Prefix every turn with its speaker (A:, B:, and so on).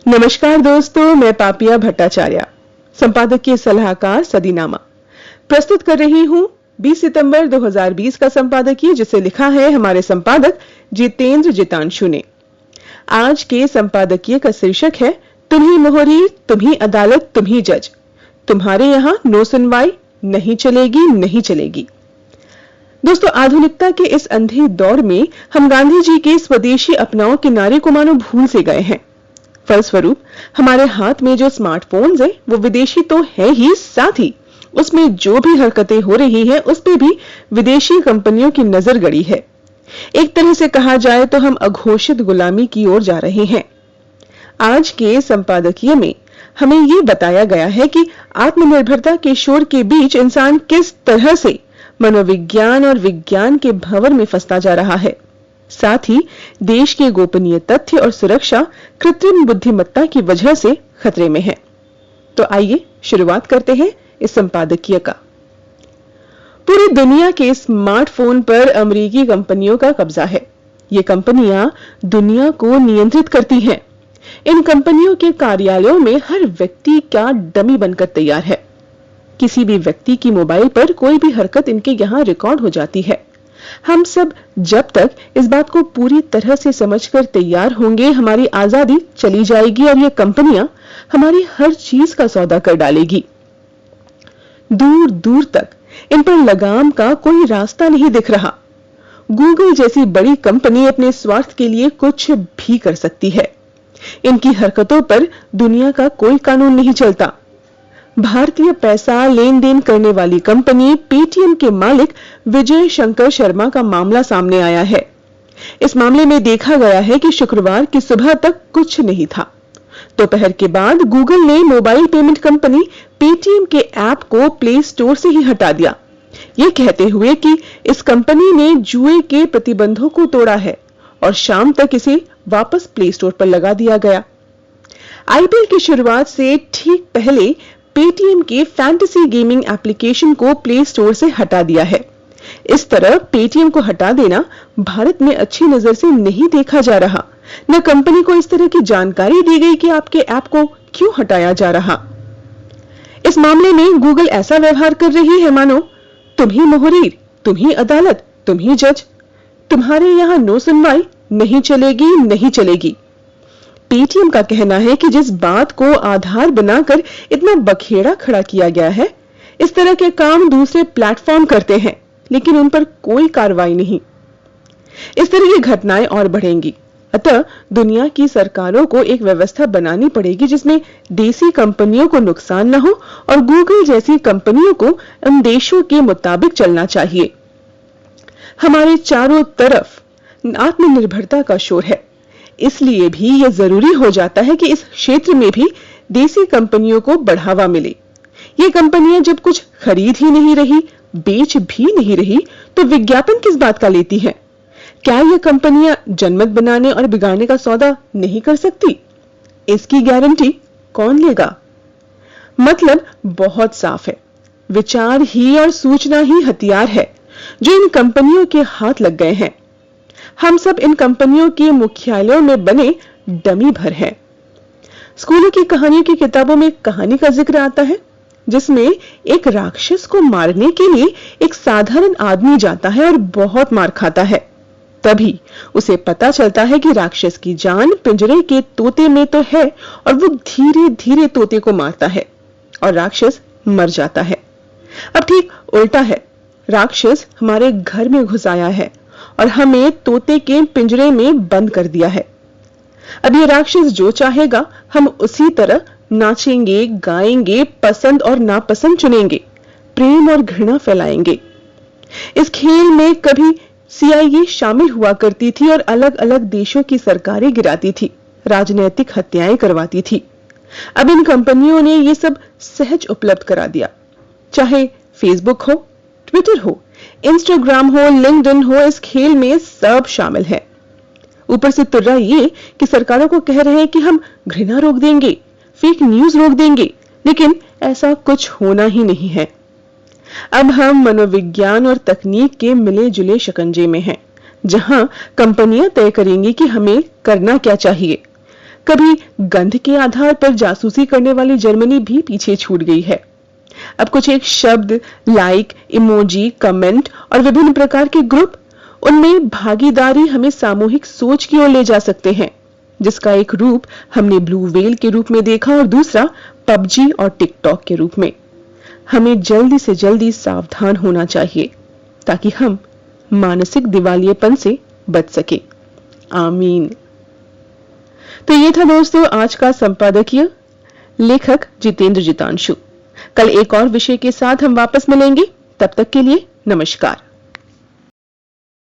A: नमस्कार दोस्तों, मैं पापिया भट्टाचार्य, संपादकीय सलाहकार सदीनामा प्रस्तुत कर रही हूं 20 सितंबर 2020 का संपादकीय, जिसे लिखा है हमारे संपादक जितेंद्र जितांशु ने। आज के संपादकीय का शीर्षक है तुम ही मोहरी, तुम ही अदालत, तुम ही जज, तुम्हारे यहां नो सुनवाई नहीं चलेगी, नहीं चलेगी। दोस्तों, आधुनिकता के इस अंधे दौर में हम गांधी जी के स्वदेशी अपनाओ के नारे को मानो भूल से गए हैं। फलस्वरूप हमारे हाथ में जो स्मार्टफोन्स है वो विदेशी तो है ही, साथ ही उसमें जो भी हरकतें हो रही है उस पे भी विदेशी कंपनियों की नजर गड़ी है। एक तरह से कहा जाए तो हम अघोषित गुलामी की ओर जा रहे हैं। आज के संपादकीय में हमें ये बताया गया है कि आत्मनिर्भरता के शोर के बीच इंसान किस तरह से मनोविज्ञान और विज्ञान के भंवर में फंसता जा रहा है। साथ ही देश के गोपनीय तथ्य और सुरक्षा कृत्रिम बुद्धिमत्ता की वजह से खतरे में है। तो आइए शुरुआत करते हैं इस संपादकीय का। पूरी दुनिया के स्मार्टफोन पर अमेरिकी कंपनियों का कब्जा है। ये कंपनियां दुनिया को नियंत्रित करती हैं। इन कंपनियों के कार्यालयों में हर व्यक्ति का डमी बनकर तैयार है। किसी भी व्यक्ति की मोबाइल पर कोई भी हरकत इनके यहां रिकॉर्ड हो जाती है। हम सब जब तक इस बात को पूरी तरह से समझकर तैयार होंगे, हमारी आजादी चली जाएगी और ये कंपनियां हमारी हर चीज का सौदा कर डालेगी। दूर दूर तक इन पर लगाम का कोई रास्ता नहीं दिख रहा। गूगल जैसी बड़ी कंपनी अपने स्वार्थ के लिए कुछ भी कर सकती है। इनकी हरकतों पर दुनिया का कोई कानून नहीं चलता। भारतीय पैसा लेन देन करने वाली कंपनी पेटीएम के मालिक विजय शंकर शर्मा का मामला सामने आया है। इस मामले में देखा गया है कि शुक्रवार की सुबह तक कुछ नहीं था। दोपहर के बाद गूगल ने मोबाइल पेमेंट कंपनी पेटीएम के ऐप को प्ले स्टोर से ही हटा दिया, ये कहते हुए कि इस कंपनी ने जुए के प्रतिबंधों को तोड़ा है और शाम तक इसे वापस प्ले स्टोर पर लगा दिया गया। आईपीएल की शुरुआत से ठीक पहले पेटीएम के फैंटेसी गेमिंग एप्लीकेशन को प्ले स्टोर से हटा दिया है। इस तरह पेटीएम को हटा देना भारत में अच्छी नजर से नहीं देखा जा रहा। न कंपनी को इस तरह की जानकारी दी गई कि आपके ऐप को क्यों हटाया जा रहा। इस मामले में गूगल ऐसा व्यवहार कर रही है मानो तुम ही मोहरीर, तुम ही अदालत, तुम ही जज, तुम्हारे यहां नो सुनवाई नहीं चलेगी, नहीं चलेगी। पेटीएम का कहना है कि जिस बात को आधार बनाकर इतना बखेड़ा खड़ा किया गया है, इस तरह के काम दूसरे प्लेटफॉर्म करते हैं, लेकिन उन पर कोई कार्रवाई नहीं। इस तरह की घटनाएं और बढ़ेंगी। अतः दुनिया की सरकारों को एक व्यवस्था बनानी पड़ेगी जिसमें देसी कंपनियों को नुकसान न हो और गूगल जैसी कंपनियों को उन देशों के मुताबिक चलना चाहिए। हमारे चारों तरफ आत्मनिर्भरता का शोर है, इसलिए भी यह जरूरी हो जाता है कि इस क्षेत्र में भी देसी कंपनियों को बढ़ावा मिले। ये कंपनियां जब कुछ खरीद ही नहीं रही, बेच भी नहीं रही, तो विज्ञापन किस बात का लेती हैं? क्या ये कंपनियां जनमत बनाने और बिगाड़ने का सौदा नहीं कर सकती? इसकी गारंटी कौन लेगा? मतलब बहुत साफ है। विचार ही और सूचना ही हथियार है जो इन कंपनियों के हाथ लग गए हैं। हम सब इन कंपनियों के मुख्यालयों में बने डमी भर हैं। स्कूलों की कहानियों की किताबों में एक कहानी का जिक्र आता है जिसमें एक राक्षस को मारने के लिए एक साधारण आदमी जाता है और बहुत मार खाता है। तभी उसे पता चलता है कि राक्षस की जान पिंजरे के तोते में तो है और वो धीरे धीरे तोते को मारता है और राक्षस मर जाता है। अब ठीक उल्टा है, राक्षस हमारे घर में घुस आया है और हमें तोते के पिंजरे में बंद कर दिया है। अब ये राक्षस जो चाहेगा हम उसी तरह नाचेंगे, गाएंगे, पसंद और नापसंद चुनेंगे, प्रेम और घृणा फैलाएंगे। इस खेल में कभी सीआईए शामिल हुआ करती थी और अलग अलग देशों की सरकारें गिराती थी, राजनीतिक हत्याएं करवाती थी। अब इन कंपनियों ने ये सब सहज उपलब्ध करा दिया। चाहे फेसबुक हो, ट्विटर हो, इंस्टाग्राम हो, लिंक्डइन हो, इस खेल में सब शामिल है। ऊपर से तुर्रा ये कि सरकारों को कह रहे हैं कि हम घृणा रोक देंगे, फेक न्यूज रोक देंगे, लेकिन ऐसा कुछ होना ही नहीं है। अब हम मनोविज्ञान और तकनीक के मिले जुले शिकंजे में हैं, जहां कंपनियां तय करेंगी कि हमें करना क्या चाहिए। कभी गंध के आधार पर जासूसी करने वाली जर्मनी भी पीछे छूट गई है। अब कुछ एक शब्द, लाइक, इमोजी, कमेंट और विभिन्न प्रकार के ग्रुप, उनमें भागीदारी हमें सामूहिक सोच की ओर ले जा सकते हैं, जिसका एक रूप हमने ब्लू व्हेल के रूप में देखा और दूसरा पबजी और टिकटॉक के रूप में। हमें जल्दी से जल्दी सावधान होना चाहिए ताकि हम मानसिक दिवालियेपन से बच सके। आमीन। तो ये था दोस्तों आज का संपादकीय, लेखक जितेंद्र जितांशु। कल एक और विषय के साथ हम वापस मिलेंगे, तब तक के लिए नमस्कार।